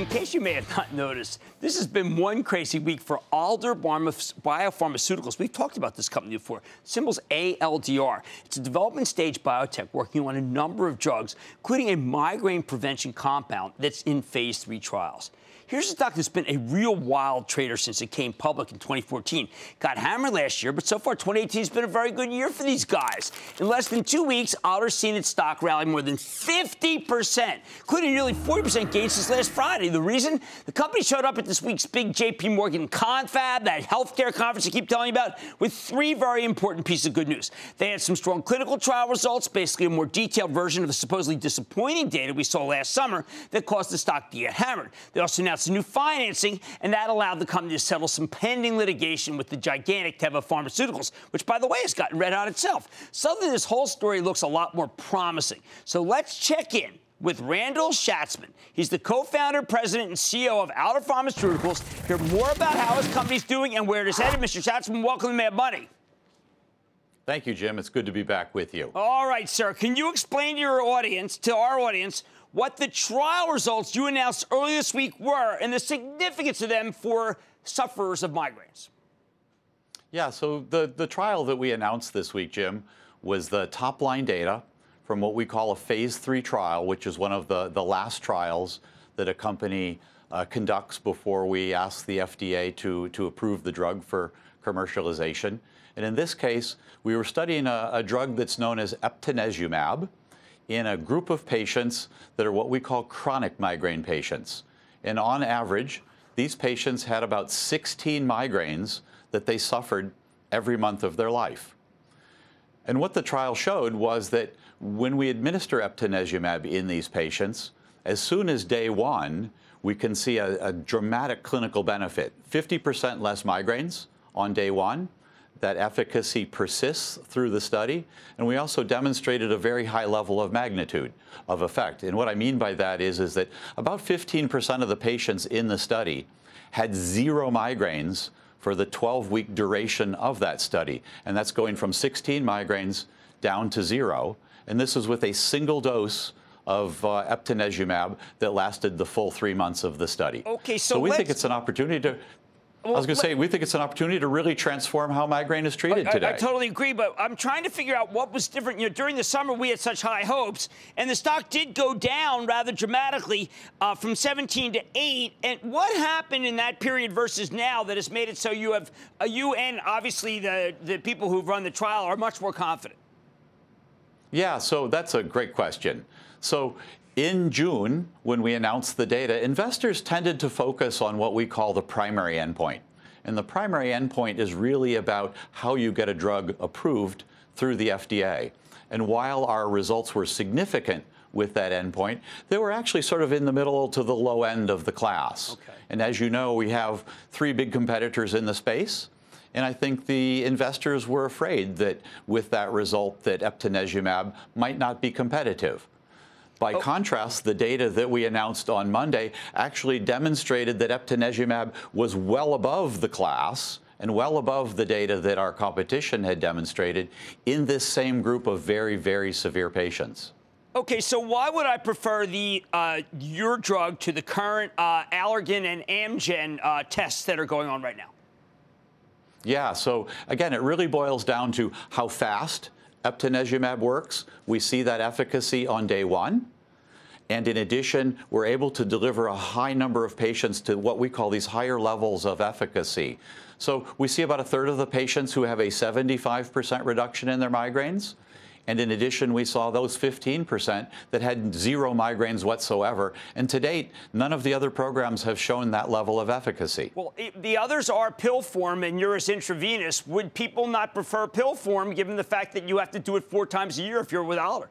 In case you may have not noticed, this has been one crazy week for Alder Biopharmaceuticals. We've talked about this company before. Symbol's ALDR. It's a development stage biotech working on a number of drugs, including a migraine prevention compound that's in phase 3 trials. Here's a stock that's been a real wild trader since it came public in 2014. Got hammered last year, but so far 2018 has been a very good year for these guys. In less than 2 weeks, Alder's seen its stock rally more than 50%, including nearly 40% gains since last Friday. The reason? The company showed up at this week's big JP Morgan Confab, that healthcare conference I keep telling you about, with 3 very important pieces of good news. They had some strong clinical trial results, basically a more detailed version of the supposedly disappointing data we saw last summer that caused the stock to get hammered. They also announced new financing, and that allowed the company to settle some pending litigation with the gigantic Teva Pharmaceuticals, which, by the way, has gotten red hot itself. Suddenly, this whole story looks a lot more promising. So let's check in with Randall Schatzman. He's the co-founder, president, and CEO of Alder Pharmaceuticals. Hear more about how his company's doing and where it is headed. Mr. Schatzman, welcome to Mad Money. Thank you, Jim. It's good to be back with you. All right, sir. Can you explain to our audience, what the trial results you announced earlier this week were and the significance of them for sufferers of migraines? Yeah, so the trial that we announced this week, Jim, was the top-line data from what we call a phase 3 trial, which is one of the last trials that a company conducts before we ask the FDA to approve the drug for commercialization. And in this case, we were studying a drug that's known as eptinezumab in a group of patients that are what we call chronic migraine patients. And on average, these patients had about 16 migraines that they suffered every month of their life. And what the trial showed was that when we administer eptinezumab in these patients, as soon as day 1, we can see a dramatic clinical benefit. 50% less migraines on day 1. That efficacy persists through the study, and we also demonstrated a very high level of magnitude of effect. And what I mean by that is that about 15% of the patients in the study had 0 migraines for the 12-week duration of that study, and that's going from 16 migraines down to 0. And this is with a single dose of eptinezumab that lasted the full 3 months of the study. Okay, so we think it's an opportunity to. Well, I was going to say, we think it's an opportunity to really transform how migraine is treated today. I totally agree, but I'm trying to figure out what was different. You know, during the summer, we had such high hopes, and the stock did go down rather dramatically from 17 to 8. And what happened in that period versus now that has made it so you and obviously the people who've run the trial are much more confident? Yeah, so that's a great question. So in June, when we announced the data, investors tended to focus on what we call the primary endpoint. And the primary endpoint is really about how you get a drug approved through the FDA. And while our results were significant with that endpoint, they were actually sort of in the middle to the low end of the class. Okay. And as you know, we have 3 big competitors in the space. And I think the investors were afraid that with that result that eptinezumab might not be competitive. By contrast, the data that we announced on Monday actually demonstrated that eptinezumab was well above the class and well above the data that our competition had demonstrated in this same group of very, very severe patients. Okay, so why would I prefer your drug to the current Allergan and Amgen tests that are going on right now? Yeah, so again, it really boils down to how fast eptinezumab works. We see that efficacy on day 1. And in addition, we're able to deliver a high number of patients to what we call these higher levels of efficacy. So we see about 1/3 of the patients who have a 75% reduction in their migraines. And in addition, we saw those 15% that had 0 migraines whatsoever. And to date, none of the other programs have shown that level of efficacy. Well, the others are pill form and yours intravenous. Would people not prefer pill form given the fact that you have to do it 4 times a year if you're with Alder?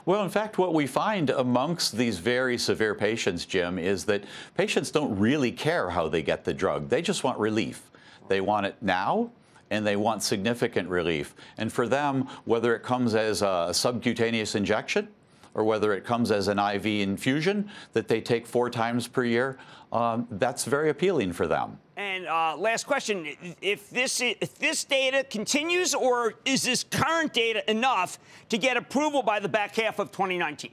Well, in fact, what we find amongst these very severe patients, Jim, is that patients don't really care how they get the drug. They just want relief. They want it now, and they want significant relief. And for them, whether it comes as a subcutaneous injection or whether it comes as an IV infusion that they take 4 times per year, that's very appealing for them. And last question, if this data continues, or is this current data enough to get approval by the back half of 2019?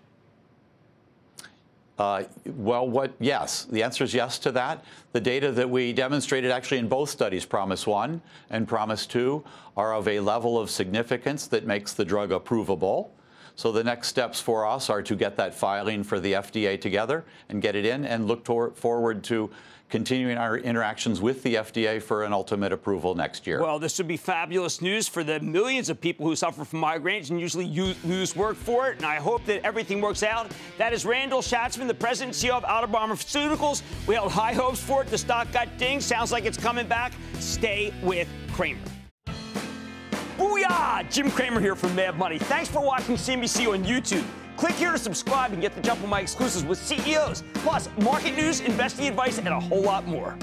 Yes, the answer is yes to that. The data that we demonstrated actually in both studies, Promise 1 and Promise 2, are of a level of significance that makes the drug approvable. So the next steps for us are to get that filing for the FDA together and get it in, and look forward to continuing our interactions with the FDA for an ultimate approval next year. Well, this would be fabulous news for the millions of people who suffer from migraines and usually lose work for it. And I hope that everything works out. That is Randall Schatzman, the president and CEO of Alder Biopharmaceuticals. We held high hopes for it. The stock got dinged. Sounds like it's coming back. Stay with Cramer. Booyah! Jim Cramer here from Mad Money. Thanks for watching CNBC on YouTube. Click here to subscribe and get the jump on my exclusives with CEOs, plus market news, investing advice, and a whole lot more.